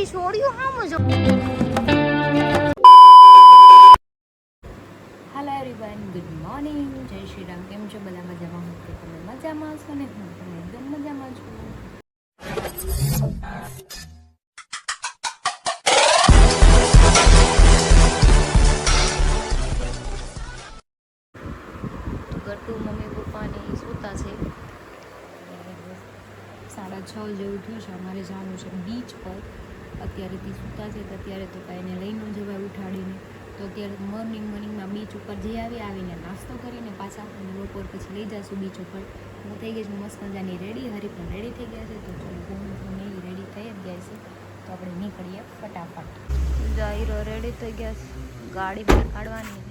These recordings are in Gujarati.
બધી છોડ્યું હામો જો. હેલો એવરીવન, ગુડ મોર્નિંગ, જય શ્રી રામ. કેમ છો બધા? મજામાં? હું તો તમે મજામાં છો ને? હું પણ એકદમ મજામાં છું. ગટુ મમ્મી પપ્પાને સૂતા છે. 6:30 જેવું થયું છે. અમારે જવાનું છે બીચ પર. અત્યારેથી સૂતા છે તો અત્યારે તો કાંઈ એને લઈને જવાય ઉઠાડીને. તો અત્યારે મોર્નિંગમાં બીચ ઉપર જઈ આવીને નાસ્તો કરીને પાછા અને બપોર પછી લઈ જઈશું બીચ ઉપર. હું થઈ ગઈ છું મસ્ત મજાની રેડી. હરી પણ રેડી થઈ ગયા છે. તો ચલો હું રેડી થઈ જ ગયા છે તો આપણે નીકળીએ ફટાફટ. જાયરો રેડી થઈ ગયા છે, ગાડી બહાર કાઢવાની.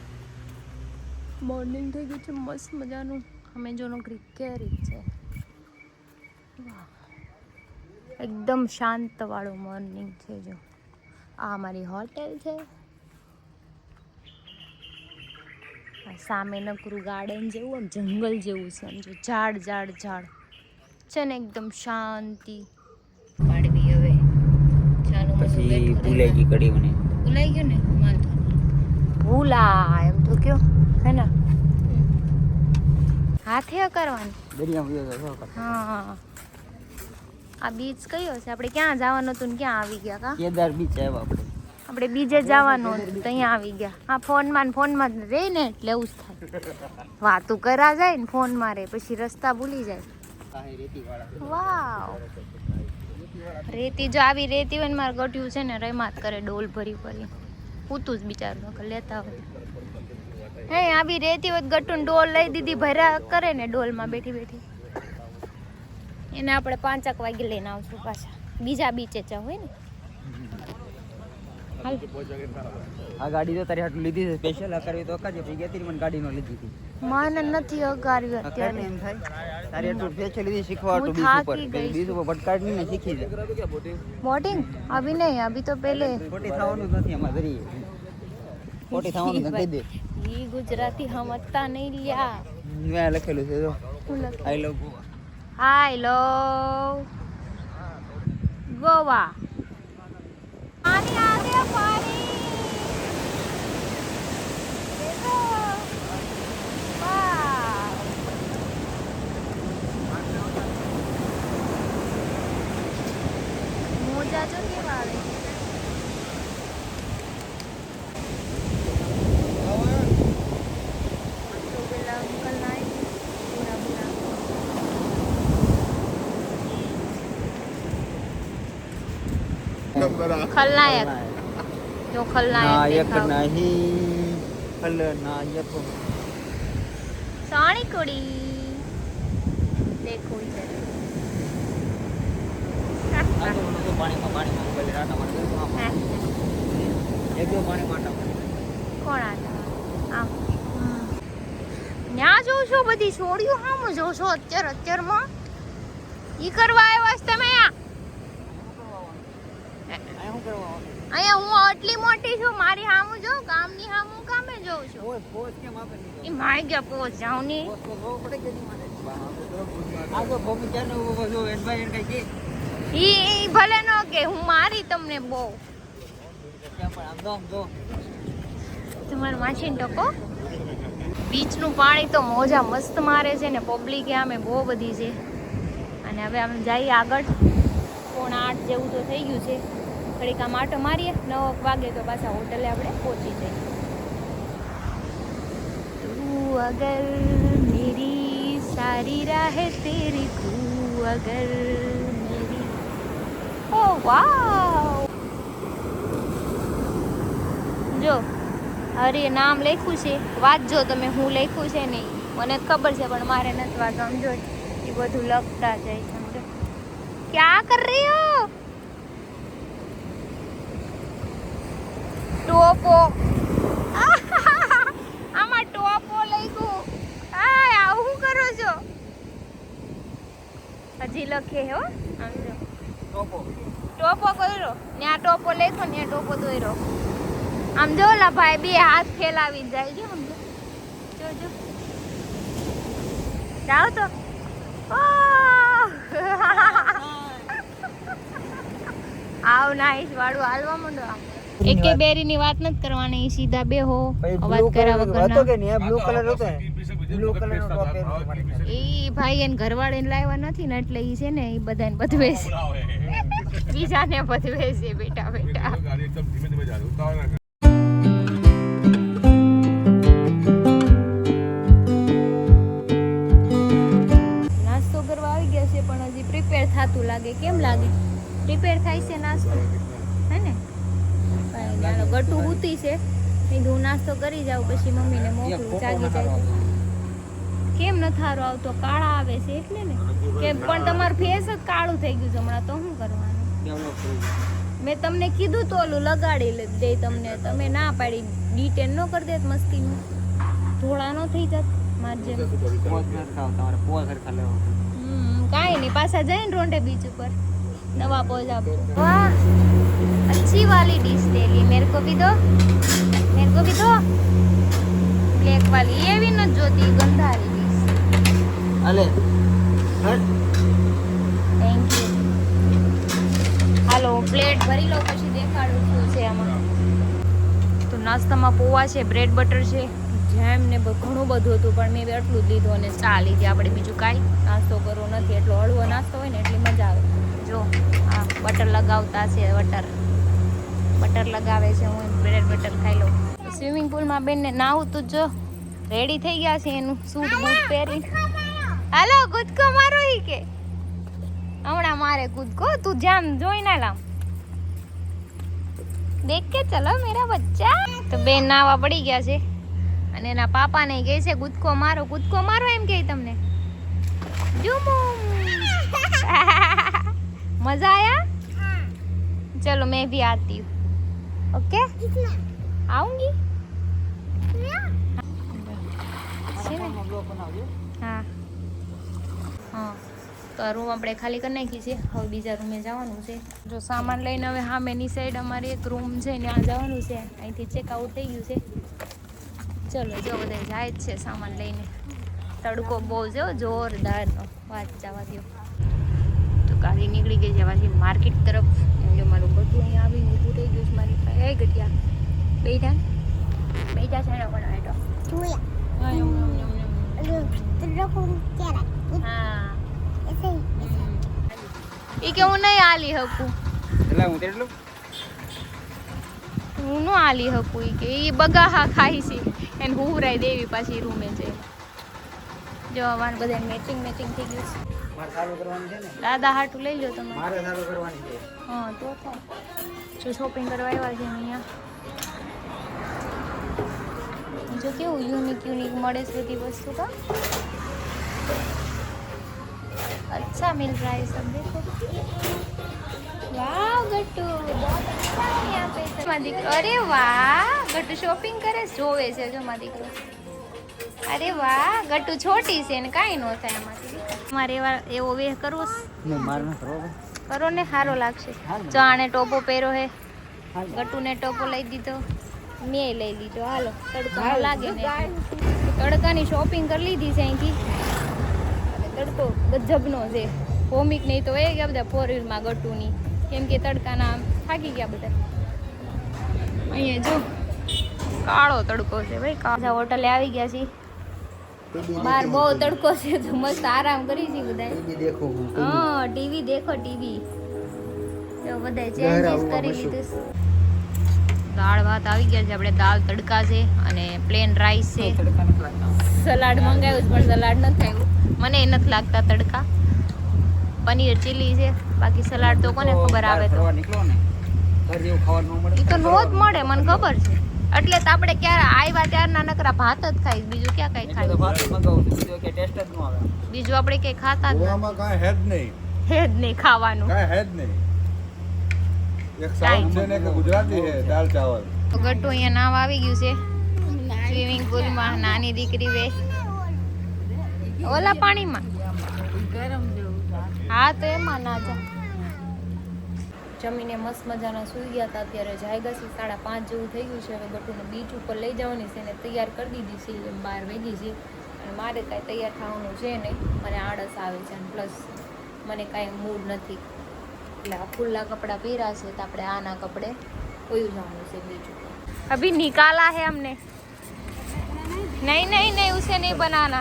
મોર્નિંગ થઈ ગયું છે મસ્ત મજાનું. અમે જો નોકરી કેરી છે. એકદમ શાંત વાળું મોર્નિંગ છે. જો આ અમારી હોટેલ છે. સામે નકરું ગાર્ડન જેવું આમ જંગલ જેવું છે. આમ જો ઝાડ છે ને એકદમ શાંતિ. પાડવી હવે ચાલો પછી ભૂલાઈ ગઈ કડી મને. ભૂલાઈ ગયું ને વાંધો ભૂલા એમ તો કયો હે ને હાથે કરવાની. હા આ બીચ કયો છે? આપણે ક્યાં જવાનું હતું ને ક્યાં આવી ગયા? કા કેદાર બીચ આવ્યા આપણે બીજે જવાનું હતું તો અહીંયા આવી ગયા. હા ફોનમાં રહે ને એટલે એવું જ થાય. વાતું કરા જાય ને ફોનમાં રહે પછી રસ્તા ભૂલી જાય. વાવ રેતી જો આવી રેતી હોય ને મારે ગઠ્યું છે ને રમાત કરે ડોલ ભરી પૂતું જ બિચારું લેતા હોય. હે આવી રેતી હોય ગટ્ટું ડોલ લઈ દીધી ભર્યા કરે ને ડોલમાં બેઠી એને આપણે 5 વાગે લઈને આવશું પાછા બીજા બીચે જવું હોય ને. આ ગાડી તો તારી હાટું લીધી છે સ્પેશિયલ. અકારવી તો અકાજે પછી ગેતી મને ગાડી નો લીધી હતી. મને નથી અકારવી અત્યારે. એમ થાય તારી હાટું સ્પેશિયલ લીધી શીખવા હાટું બીજ ઉપર. બીજ ઉપર ભટકાડી ને શીખી જા. બોટિંગ અભી નહીં, અભી તો પહેલે ખોટી થવાનું જ નથી અમાર ધરી. ખોટી થવાનું નથી દે. ઈ ગુજરાતી સમજતા નહીં લ્યા. મેં લખેલું છે જો આઈ લવ ગોવા. પાણી આ ગયા પાણી. દેખો વાહ મોજા જો કેવા આવે. खलनायक जो खलनायक नहीं खलनायक सानी कुड़ी देखो इधर કોણ આ ન્યા જોઉં છો બધી છોડ્યું હામું જોઉં છો અત્યારમાં ઈ કરવા આવ્યા છો તમે? અહીંયા હું આટલી મોટી છું મારી હામું જો ગામની હામું કામે જોઉં છું. ઈ માઈ ગયા પોચ જાઉં ની ઈ ભલે નો કે હું મારી તમને બહુ તમારે માછીને ટકો. બીચનું પાણી તો મોજા મસ્ત મારે છે ને પબ્લિક આમે બહુ બધી છે. અને હવે અમે જઈએ આગળ. 7:45 જેવું તો થઈ ગયું છે. ઘડીક આમ આટો મારીએ 9 વાગે તો પાછા હોટલે આપણે પહોંચી જઈએ. તું અગર મેરી સારી રાહ તેરી તું અગર મેરી ઓ વાવ. જો અરે નામ લખ્યું છે વાંચજો તમે. હું લખ્યું છે નહીં મને ખબર છે પણ મારે નથી વાંચવા. સમજો એ બધું લખતા જાય. સમજો ક્યાં કર રહી હો? ટોપો આમાં ટોપો લખ્યું. આવું કરો છો હજી લખે હો. સમજો ટોપો કર્યો ને આ ટોપો લખ્યો ને આ ટોપો દોર્યો. આમ જો લા ભાઈ બે હાથ ફેલાવી જાય જો. સમજો જોજો જાઓ તો આવ નાઈસ વાળું હાલવા માંડો. એકે બેરીની વાત નથી કરવાની, સીધા બેહો અવાજ કર્યા વગરના. કે નહીં બ્લુ કલર હતો બ્લુ કલર નો ટોપ પહેર્યો હતો. ઈ ભાઈ એને ઘરવાળીને લાવ્યા નથી ને એટલે ઈ છે ને ઈ બધાને પધવે છે. બીજાને પધવે છે બેટા બેટા. નાસ્તો કરવા આવી ગયા છે પણ હજી પ્રિપેર થાતું લાગે. કેમ લાગે? પ્રિપેર થાય છે નાસ્તો હે ને? ચાલો ગટુ ઉતી છે, હું નાસ્તો કરી જાઉં પછી મમ્મીને મોકલું જાગી જાય. કેમ ન થારો આવતો? કાળા આવે છે એટલે ને. કેમ પણ તમારું ફેસ જ કાળું થઈ ગયું છે હમણાં, તો શું કરવાનું? મેં તમને કીધું તો ઓલું લગાડી દે તમને, તમે ના પાડી. ડિટેન ન કરી દે મસ્તીનું, ધોળા ન થઈ જાત મારજે. કાંઈ નહીં, પાછા જઈને રોંડે બીચ ઉપર दवा पोज आप. वाह अच्छी वाली डिश ले ली, मेरे को भी दो, मेरे को भी दो. ब्लैक वाली ये भी न जोती गंधारी डिश. अले थैंक यू. हालो प्लेट भरी लो પછી દેખાડું શું છે આમાં. તો નાસ્તામાં પોવા છે, બ્રેડ બટર છે, જેમ ને ઘણું બધું હતું પણ મેં આટલું જ લીધું અને ચા લીધી. આપણે બીજું કાંઈ નાસ્તો કરવો નથી, એટલો હળવો નાસ્તો હોય ને એટલી મજા આવે. જો આ બટર લગાવતા છે, બટર લગાવે છે. હું બ્રેડ બટર ખાઈ લઉં. સ્વિમિંગ પુલમાં બેનને નાવું તું જો રેડી થઈ ગયા છે એનું સૂટ બૂટ પહેરી. હાલો કૂદકો મારો ઈ કે હમણાં મારે કૂદકો. તું ધ્યાન જોઈ ના લાવ, દેખ કે ચલો મેરા બચ્ચા. તો બેન નાવા પડી ગયા છે અને એના પાપાને કહે છે કૂદકો મારો એમ કહે તમને. જુમો मजा आया? चलो मैं भी आती हूँ. ओके आऊंगी. हाँ हाँ તો રૂમ આપણે ખાલી કરી નાખી છે. હવે બીજા રૂમે જવાનું છે. જો સામાન લઈને હવે સામેની સાઈડ અમારે એક રૂમ છે ત્યાં જવાનું છે. અહીંથી ચેકઆઉટ થઈ ગયું છે. ચલો જો બધા જાય જ છે સામાન લઈને. તડકો બહુ છે જોરદારનો, વાત જવા દો. ગાડી નીકળી ગઈ છે પાછી માર્કેટ તરફ. જો મારું બધું અહીંયા આવી ઊભું થઈ ગયું છે મારી પાસે. એ ગટિયા બેઠા છે ને પણ બેઠો. હા એ કે હું નહીં આલી શકું, હું ન આલી શકું. એ કે એ બગાહા ખાઈ છે એને હુરાઈ દેવી પાછી રૂમે છે. જો અમારે બધા મેચિંગ થઈ ગયું છે. દાદા હાટું લઈ લો તમે. મારે ચાલુ કરવાની છે. હા તો થાય. જો શોપિંગ કરવા આવ્યા છે અહીંયા. જો કેવું યુનિક મળે છે બધી વસ્તુ. તો अच्छा मिल रहा है सब. देखो वाह गट्टू बहुत अच्छा है यहाँ पे. अरे वाह गट्टू शॉपिंग करे જોવે છે જો મારી દીકરો. અરે વાહ ગટ્ટુ છોટી છે ને કાંઈ ન થાય એમાંથી. મારે એવો વેહ કરવો કરો ને, સારો લાગશે. જો આને ટોપો પહેરો હે, ગટ્ટુને ટોપો લઈ દીધો, મેં લઈ લીધો. હાલો તડકો લાગે ને, તડકાની શોપિંગ કરી લીધી છે અહીંથી. તડકો ગજબનો છે. ભૌમિક નહીં તો એ ગયા બધા 4 વ્હીલમાં ગટ્ટુની, કેમ કે તડકાના થાકી ગયા બધા. અહીંયા જો કાળો તડકો છે ભાઈ. કાળા હોટલે આવી ગયા છીએ. બહાર બહુ તડકો છે તો મસ્ત આરામ કરી છે બધા. હા ટીવી દેખો ટીવી. તો બધા ચેન્જીસ કરી લીધું. દાળ ભાત આવી ગયા છે. આપણે દાળ તડકા છે અને પ્લેન રાઈસ છે. સલાડ મંગાવ્યું પણ સલાડ નથી આવ્યું. મને એ નથી લાગતા તડકા. પનીર ચીલી છે, બાકી સલાડ તો કોને ખબર આવે. તો એ તો રોજ મળે મને ખબર છે. એટલે તો આપણે ક્યારે આવ્યા ત્યારના નકરા ભાત જ ખાઈ, બીજું ક્યાં કઈ ખાઈ. બીજું આપણે કઈ ખાતા જ નથી. હે જ નહીં ખાવાનું. ગુજરાતી છે દાળ ચાવલ. ગટ્ટુ અહીંયા નામ આવી ગયું છે સ્વિમિંગ પુલમાં. નાની દીકરી વે ઓલા પાણીમાં. હા તો એમાં ના જા. જમીને મસ્ત મજાના સૂઈ ગયા હતા. અત્યારે જાગ્યા છે 5:30 જેવું થઈ ગયું છે. હવે ગટ્ટુને બીચ ઉપર લઈ જવાની છે, એને તૈયાર કરી દીધી છે. 12 વાગી છે અને મારે કાંઈ તૈયાર થવાનું છે નહીં. મને આળસ આવે છે અને પ્લસ મને કાંઈ મૂડ નથી. એટલે આ ખુલ્લા કपड़ा પહેર્યા છે તો આપણે આના કપડે કોઈ જવાનું છે બીજું अभी निकाला है हमने नहीं नहीं नहीं उसे नहीं बनाना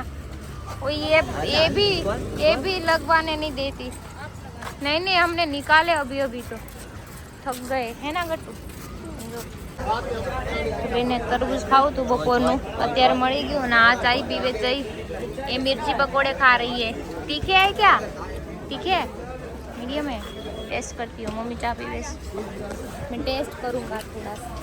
वो ये भी लगवाने नहीं देती नहीं नहीं हमने निकाले अभी अभी तो थक गए है ना गट्टू બેને તરબૂચ ખાવું તું બપોરનું અત્યારે મળી ગયું ને આ ચાય પીવે ચાય એ मिर्ची पकोड़े खा रही है तीखे है क्या तीखे मीडियम है टेस्ट करती हूँ मम्मी चाय पीवे मैं टेस्ट करूँगा थोड़ा सा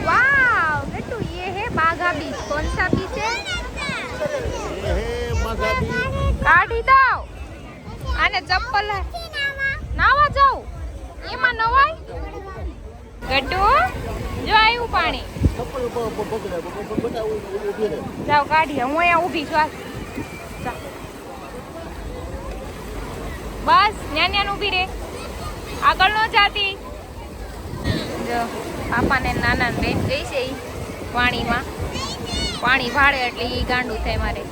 वाव गट्टू ये है बाघा बीच कौन सा बीच है काढ़ी दो आने चप्पल है नावा जाओ एમાં નવાય ગટ્ટુ જો આવ્યું પાણી જાઓ કાઢી હું અહીંયા ઊભી છું બસ ન્યા ઊભી રે આગળ ન જાતી જો પાપા ને નાના બેન ગઈ છે ઈ પાણીમાં પાણી ભાડે એટલે ઈ ગાંડું થાય મારે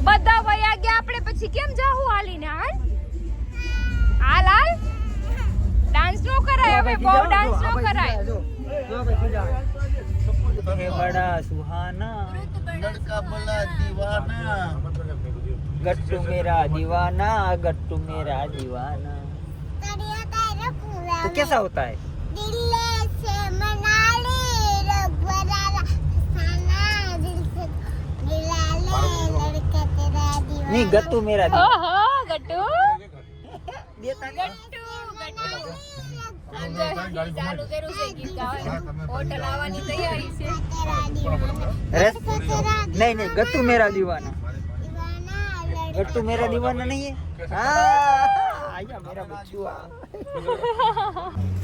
બધા વયા ગયા આપણે પછી કેમ જાહું હાલીને હાલ હાલ હાલ ડાન્સ નો કરાય હવે બહુ ડાન્સ નો કરાય बड़ा सुहाना लड़का बड़ा दीवाना गट्टू मेरा दीवाना गट्टू मेरा दीवाना तो कैसा होता है नहीं गट्टू मेरा ओहो गट्टू देता गट्टू ચાલુ કર્યું છે ગીત ગાવાનું હોટલ આવવાની તૈયારી છે नहीं नहीं गट्टू मेरा दीवाना गट्टू मेरा दीवाना नहीं है आया मेरा बच्चुआ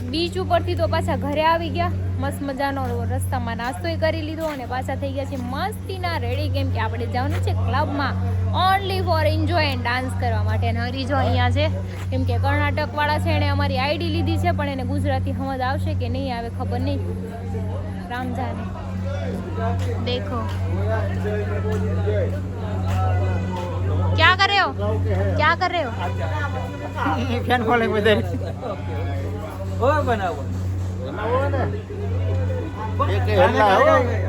બીચ ઉપરથી તો પાછા ઘરે આવી ગયા મસ્ત મજાનો રસ્તામાં નાસ્તોય કરી લીધો અને પાછા થઈ ગયા છે મસ્તીના રેડી કેમ કે આપણે જવાનું છે ક્લબમાં only for enjoy and dance કરવા માટે અને હરીજો અહીંયા છે કેમ કે કર્ણાટક વાળા છે એણે અમારી આઈડી લીધી છે પણ એને ગુજરાતી સમજ આવશે કે નહીં આવે ખબર નહીં રામ જાને देखो क्या कर रहे हो क्या कर रहे हो फैन फॉलोइंग में दे ओ बना हुआ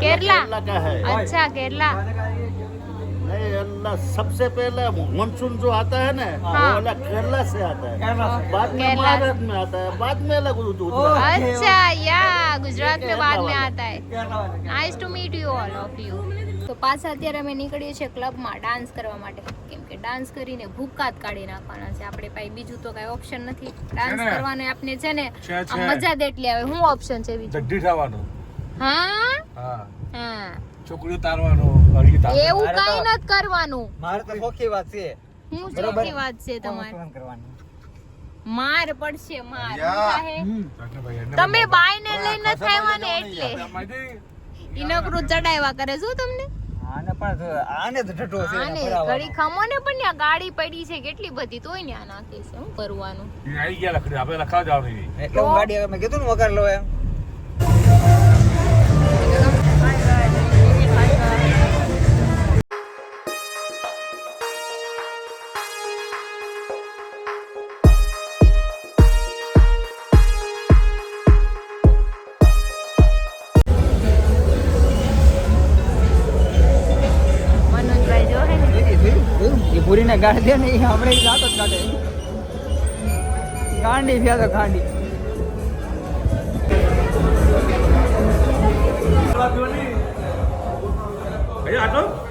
केरला का है अच्छा केरला नहीं अल्लाह सबसे पहले मानसून जो आता है ना हाँ। वो वाला केरला से आता है बाद में केरला। महाराष्ट्र में आता है बाद में अलग अच्छा या गुजरात में बाद में आता है nice to meet you all of you તો પાછા અત્યારે અમે નીકળીએ છીએ ક્લબમાં ડાન્સ કરવા માટે કેમ કે ડાન્સ કરીને ભૂકાત કાઢી નાખવાના છે આપણે પાસે બીજું તો કઈ ઓપ્શન નથી ડાન્સ કરવાનો આપને છે ને આ મજા જ એટલી આવે શું ઓપ્શન છે બીજું જડ્ડી થવાનું હા હા હા છોકરીઓ તારવાનો અડકી તાર એવું કઈ નથી કરવાનું मार तो खोखी बात से હું ચોખ્ખી વાત છે તમારી करवानी માર પડશે માર યા. કાહે? તમે બાયને લઈને થાયવા ને એટલે ઇનકરું ચડાવ્યા કરે શું તમને આને પણ આને તો ઢટો છે આને ઘડી ખમો ને પણ ત્યાં ગાડી પડી છે કેટલી બધી તોય ને આ નાખે છે શું કરવાનું આવી ગયા લખડી આપણે લખાવ જવાનું એટલે હું ગાડી મેં કીધું ને વગાડ લો એમ મનોજભાઈ જો હે ને એ પૂરીને ગાડી દે ને એ આપણે જાતો જ કાઢે ગાંડી થયા તો ગાંડી. અહીંયા આટલો